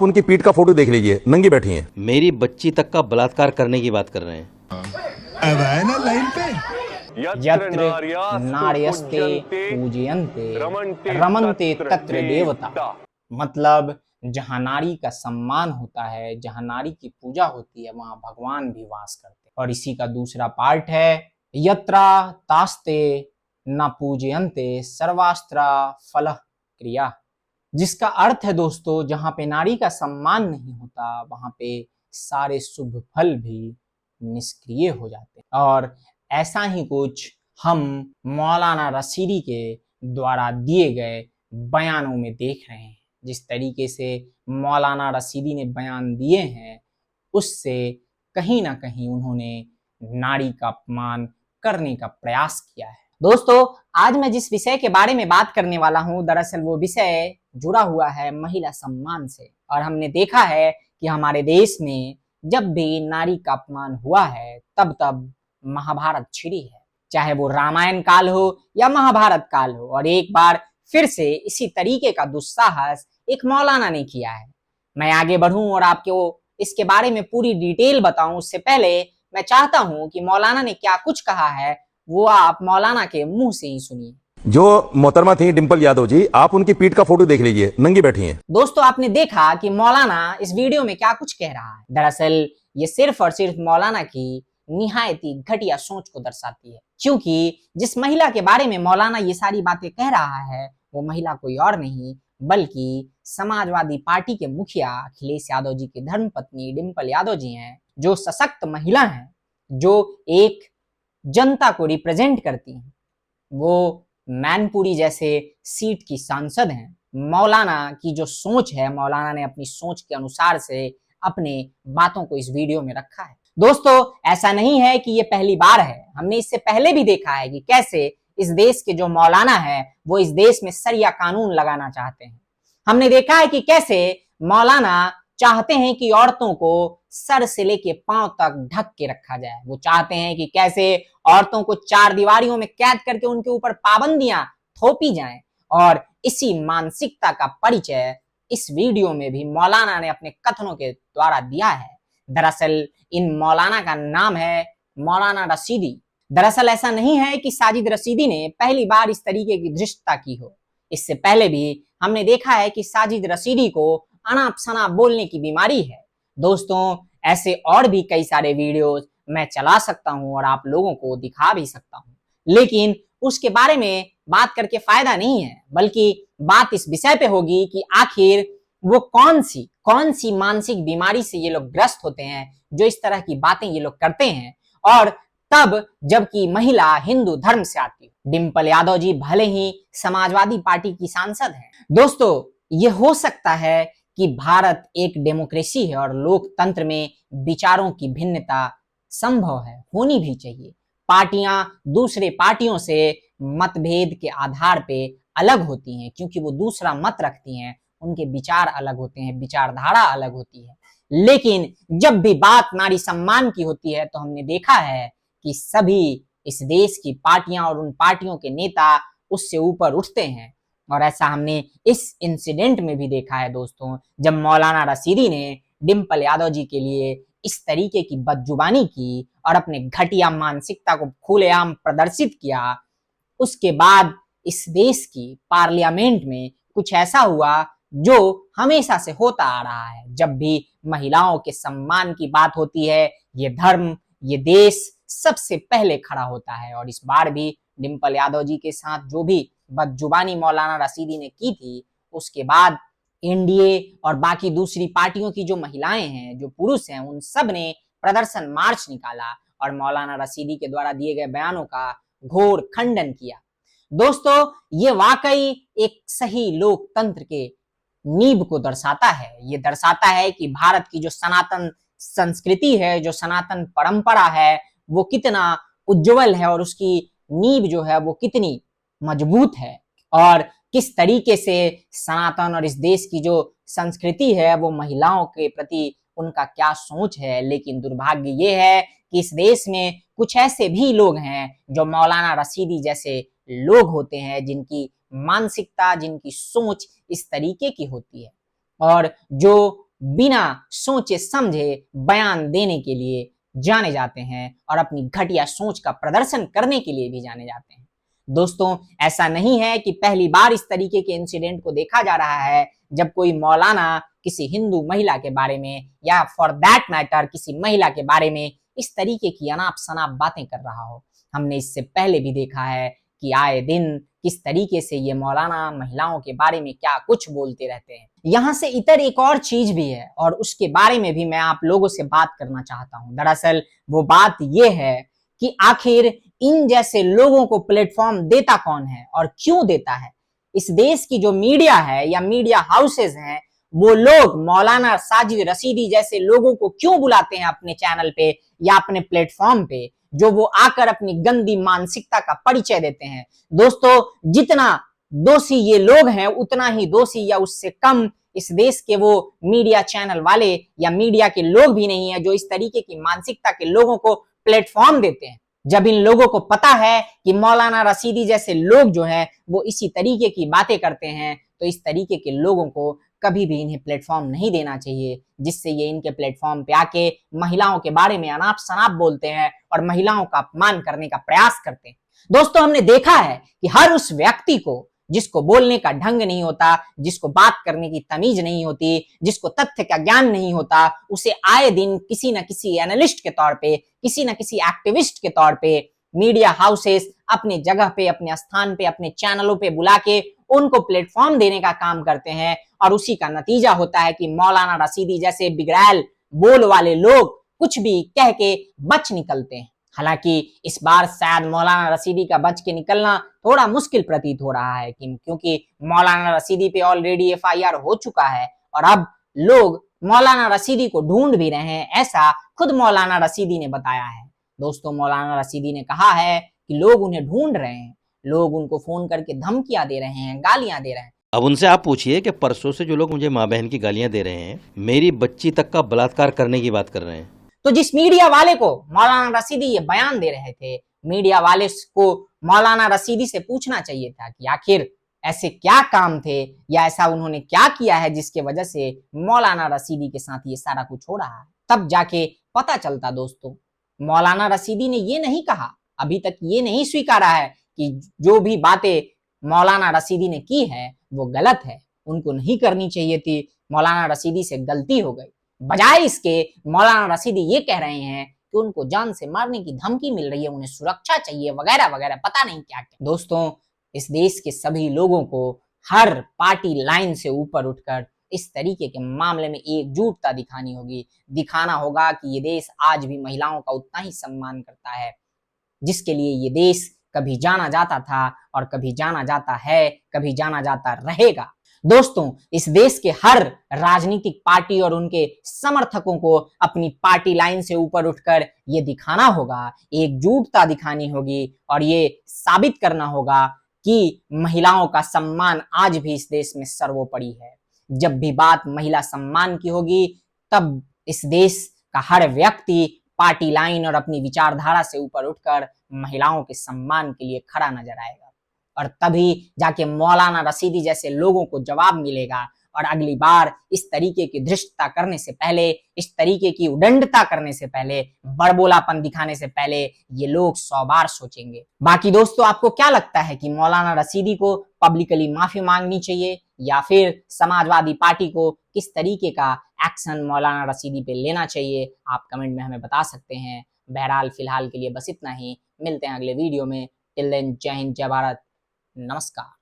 आप उनकी पीठ का फोटो देख लीजिए, नंगी बैठी हैं। मेरी बच्ची तक का बलात्कार करने की बात कर रहे हैं। अब आए ना लाइन पे। यत्र नार्यस्ते पूजयन्ते रमन्ते तत्र देवता। मतलब जहां नारी का सम्मान होता है, जहां नारी की पूजा होती है, वहां भगवान भी वास करते हैं। और इसी का दूसरा पार्ट है यत्रा तास्ते न पूजयन्ते सर्वास्त्रा फलः क्रिया, जिसका अर्थ है दोस्तों, जहां पे नारी का सम्मान नहीं होता वहां पे सारे शुभ फल भी निष्क्रिय हो जाते हैं। और ऐसा ही कुछ हम मौलाना रशीदी के द्वारा दिए गए बयानों में देख रहे हैं। जिस तरीके से मौलाना रशीदी ने बयान दिए हैं, उससे कहीं ना कहीं उन्होंने नारी का अपमान करने का प्रयास किया है। दोस्तों, आज मैं जिस विषय के बारे में बात करने वाला हूं, दरअसल वो विषय जुड़ा हुआ है महिला सम्मान से। और हमने देखा है कि हमारे देश में जब भी नारी का अपमान हुआ है, तब तब महाभारत छिड़ी है, चाहे वो रामायण काल हो या महाभारत काल हो। और एक बार फिर से इसी तरीके का दुस्साहस एक मौलाना ने किया है। मैं आगे बढ़ूं और आपको इसके बारे में पूरी डिटेल बताऊं, उससे पहले मैं चाहता हूं कि मौलाना ने क्या कुछ कहा है वो आप मौलाना के मुंह से ही सुनिए। जो मोहतरमा थी डिंपल यादव जी, आप उनकी पीठ का फोटो देख लीजिए, नंगी बैठी हैं। दोस्तों, आपने देखा कि मौलाना इस वीडियो में क्या कुछ कह रहा है। दरअसल ये सिर्फ और सिर्फ मौलाना की निहायती घटिया सोच को दर्शाती है, क्योंकि जिस महिला के बारे में मौलाना ये सारी बातें कह रहा है वो महिला कोई और नहीं बल्कि समाजवादी पार्टी के मुखिया अखिलेश यादव जी की धर्मपत्नी डिंपल यादव जी हैं, जो सशक्त महिला हैं, जो एक जनता को रिप्रेजेंट करती हैं। वो मैनपुरी जैसे सीट की सांसद हैं। मौलाना की जो सोच है, मौलाना ने अपनी सोच के अनुसार से अपने बातों को इस वीडियो में रखा है। दोस्तों, ऐसा नहीं है कि ये पहली बार है, हमने इससे पहले भी देखा है कि कैसे इस देश के जो मौलाना है वो इस देश में शरिया कानून लगाना चाहते हैं। हमने देखा है कि कैसे मौलाना चाहते हैं कि औरतों को सर से लेके पांव तक ढक के रखा जाए। वो चाहते हैं कि कैसे औरतों को चार दीवारियों में कैद करके उनके ऊपर पाबंदियां थोपी जाएं। और इसी मानसिकता का परिचय इस वीडियो में भी मौलाना ने अपने कथनों के द्वारा दिया है। दरअसल इन मौलाना का नाम है मौलाना रशीदी। दरअसल ऐसा नहीं है कि साजिद रशीदी ने पहली बार इस तरीके की धृष्टता की हो। इससे पहले भी हमने देखा है कि साजिद रशीदी को अनाप शनाप बोलने की बीमारी है। दोस्तों, ऐसे और भी कई सारे वीडियोस मैं चला सकता हूं और आप लोगों को दिखा भी सकता हूं, लेकिन उसके बारे में बात करके फायदा नहीं है, बल्कि बात इस विषय पे होगी कि आखिर वो कौन सी मानसिक बीमारी से ये लोग ग्रस्त होते हैं जो इस तरह की बातें ये लोग करते हैं, और तब जबकि महिला हिंदू धर्म से आती है। डिंपल यादव जी भले ही समाजवादी पार्टी की सांसद हैं। दोस्तों, ये हो सकता है कि भारत एक डेमोक्रेसी है और लोकतंत्र में विचारों की भिन्नता संभव है, होनी भी चाहिए। पार्टियां दूसरे पार्टियों से मतभेद के आधार पे अलग होती हैं, क्योंकि वो दूसरा मत रखती हैं, उनके विचार अलग होते हैं, विचारधारा अलग होती है। लेकिन जब भी बात नारी सम्मान की होती है तो हमने देखा है कि सभी इस देश की पार्टियां और उन पार्टियों के नेता उससे ऊपर उठते हैं। और ऐसा हमने इस इंसिडेंट में भी देखा है दोस्तों, जब मौलाना रशीदी ने डिंपल यादव जी के लिए इस तरीके की बदजुबानी की और अपने घटिया मानसिकता को खुलेआम प्रदर्शित किया। उसके बाद इस देश की पार्लियामेंट में कुछ ऐसा हुआ जो हमेशा से होता आ रहा है। जब भी महिलाओं के सम्मान की बात होती है, ये धर्म, ये देश सबसे पहले खड़ा होता है। और इस बार भी डिंपल यादव जी के साथ जो भी बदजुबानी मौलाना रशीदी ने की थी, उसके बाद एनडीए और बाकी दूसरी पार्टियों की जो महिलाएं हैं, जो पुरुष हैं, उन सब ने प्रदर्शन मार्च निकाला और मौलाना रशीदी के द्वारा दिए गए बयानों का घोर खंडन किया। दोस्तों, ये वाकई एक सही लोकतंत्र के नींव को दर्शाता है। ये दर्शाता है कि भारत की जो सनातन संस्कृति है, जो सनातन परंपरा है, वो कितना उज्जवल है और उसकी नींव जो है वो कितनी मजबूत है, और किस तरीके से सनातन और इस देश की जो संस्कृति है वो महिलाओं के प्रति उनका क्या सोच है। लेकिन दुर्भाग्य ये है कि इस देश में कुछ ऐसे भी लोग हैं जो मौलाना रशीदी जैसे लोग होते हैं, जिनकी मानसिकता, जिनकी सोच इस तरीके की होती है और जो बिना सोचे समझे बयान देने के लिए जाने जाते हैं और अपनी घटिया सोच का प्रदर्शन करने के लिए भी जाने जाते हैं। दोस्तों, ऐसा नहीं है कि पहली बार इस तरीके के इंसिडेंट को देखा जा रहा है जब कोई मौलाना किसी हिंदू महिला के बारे में या फॉर दैट मैटर किसी महिला के बारे में इस तरीके की अनाप शनाप बातें कर रहा हो। हमने इससे पहले भी देखा है कि आए दिन किस तरीके से ये मौलाना महिलाओं के बारे में क्या कुछ बोलते रहते हैं। यहाँ से इतर एक और चीज भी है और उसके बारे में भी मैं आप लोगों से बात करना चाहता हूँ। दरअसल वो बात ये है कि आखिर इन जैसे लोगों को प्लेटफॉर्म देता कौन है और क्यों देता है। इस देश की जो मीडिया है या मीडिया हाउसेज हैं, वो लोग मौलाना साजिद रशीदी जैसे लोगों को क्यों बुलाते हैं अपने चैनल पे या अपने प्लेटफॉर्म पे, जो वो आकर अपनी गंदी मानसिकता का परिचय देते हैं। दोस्तों, जितना दोषी ये लोग हैं उतना ही दोषी या उससे कम इस देश के वो मीडिया चैनल वाले या मीडिया के लोग भी नहीं है जो इस तरीके की मानसिकता के लोगों को प्लेटफॉर्म देते हैं। जब इन लोगों को पता है कि मौलाना रशीदी जैसे लोग जो हैं वो इसी तरीके की बातें करते हैं, तो इस तरीके के लोगों को कभी भी इन्हें प्लेटफॉर्म नहीं देना चाहिए, जिससे ये इनके प्लेटफॉर्म पे आके महिलाओं के बारे में अनाप शनाप बोलते हैं और महिलाओं का अपमान करने का प्रयास करते हैं। दोस्तों, हमने देखा है कि हर उस व्यक्ति को जिसको बोलने का ढंग नहीं होता, जिसको बात करने की तमीज नहीं होती, जिसको तथ्य का ज्ञान नहीं होता, उसे आए दिन किसी न किसी एनालिस्ट के तौर पे, किसी न किसी एक्टिविस्ट के तौर पे मीडिया हाउसेस अपने जगह पे, अपने स्थान पे, अपने चैनलों पे बुला के उनको प्लेटफॉर्म देने का काम करते हैं और उसी का नतीजा होता है कि मौलाना रशीदी जैसे बिगड़ैल बोल वाले लोग कुछ भी कह के बच निकलते हैं। हालांकि इस बार शायद मौलाना रशीदी का बच के निकलना थोड़ा मुश्किल प्रतीत हो रहा है क्योंकि मौलाना रशीदी पे ऑलरेडी एफआईआर हो चुका है और अब लोग मौलाना रशीदी को ढूंढ भी रहे हैं, ऐसा खुद मौलाना रशीदी ने बताया है। दोस्तों, मौलाना रशीदी ने कहा है कि लोग उन्हें ढूंढ रहे हैं, लोग उनको फोन करके धमकियां दे रहे हैं, गालियां दे रहे हैं। अब उनसे आप पूछिए कि परसों से जो लोग मुझे माँ बहन की गालियां दे रहे हैं, मेरी बच्ची तक का बलात्कार करने की बात कर रहे हैं। तो जिस मीडिया वाले को मौलाना रशीदी ये बयान दे रहे थे, मीडिया वाले को मौलाना रशीदी से पूछना चाहिए था कि आखिर ऐसे क्या काम थे या ऐसा उन्होंने क्या किया है जिसके वजह से मौलाना रशीदी के साथ ये सारा कुछ हो रहा है। तब जाके पता चलता। दोस्तों, मौलाना रशीदी ने ये नहीं कहा, अभी तक ये नहीं स्वीकारा है कि जो भी बातें मौलाना रशीदी ने की है वो गलत है, उनको नहीं करनी चाहिए थी, मौलाना रशीदी से गलती हो गई। बजाय इसके मौलाना रशीदी ये कह रहे हैं कि उनको जान से मारने की धमकी मिल रही है, उन्हें सुरक्षा चाहिए वगैरह वगैरह, पता नहीं क्या क्या। दोस्तों, इस देश के सभी लोगों को हर पार्टी लाइन से ऊपर उठकर इस तरीके के मामले में एकजुटता दिखानी होगी। दिखाना होगा कि ये देश आज भी महिलाओं का उतना ही सम्मान करता है जिसके लिए ये देश कभी जाना जाता था और कभी जाना जाता है, कभी जाना जाता रहेगा। दोस्तों, इस देश के हर राजनीतिक पार्टी और उनके समर्थकों को अपनी पार्टी लाइन से ऊपर उठकर ये दिखाना होगा, एकजुटता दिखानी होगी और ये साबित करना होगा कि महिलाओं का सम्मान आज भी इस देश में सर्वोपरि है। जब भी बात महिला सम्मान की होगी, तब इस देश का हर व्यक्ति पार्टी लाइन और अपनी विचारधारा से ऊपर उठकर महिलाओं के सम्मान के लिए खड़ा नजर आएगा और तभी जाके मौलाना रशीदी जैसे लोगों को जवाब मिलेगा। और अगली बार इस तरीके की धृष्टता करने से पहले, इस तरीके की उदंडता करने से पहले, बड़बोलापन दिखाने से पहले ये लोग 100 बार सोचेंगे। बाकी दोस्तों, आपको क्या लगता है कि मौलाना रशीदी को पब्लिकली माफी मांगनी चाहिए या फिर समाजवादी पार्टी को किस तरीके का एक्शन मौलाना रशीदी पे लेना चाहिए? आप कमेंट में हमें बता सकते हैं। बहरहाल फिलहाल के लिए बस इतना ही, मिलते हैं अगले वीडियो में। टिल देन, जय हिंद, जय भारत, नमस्कार।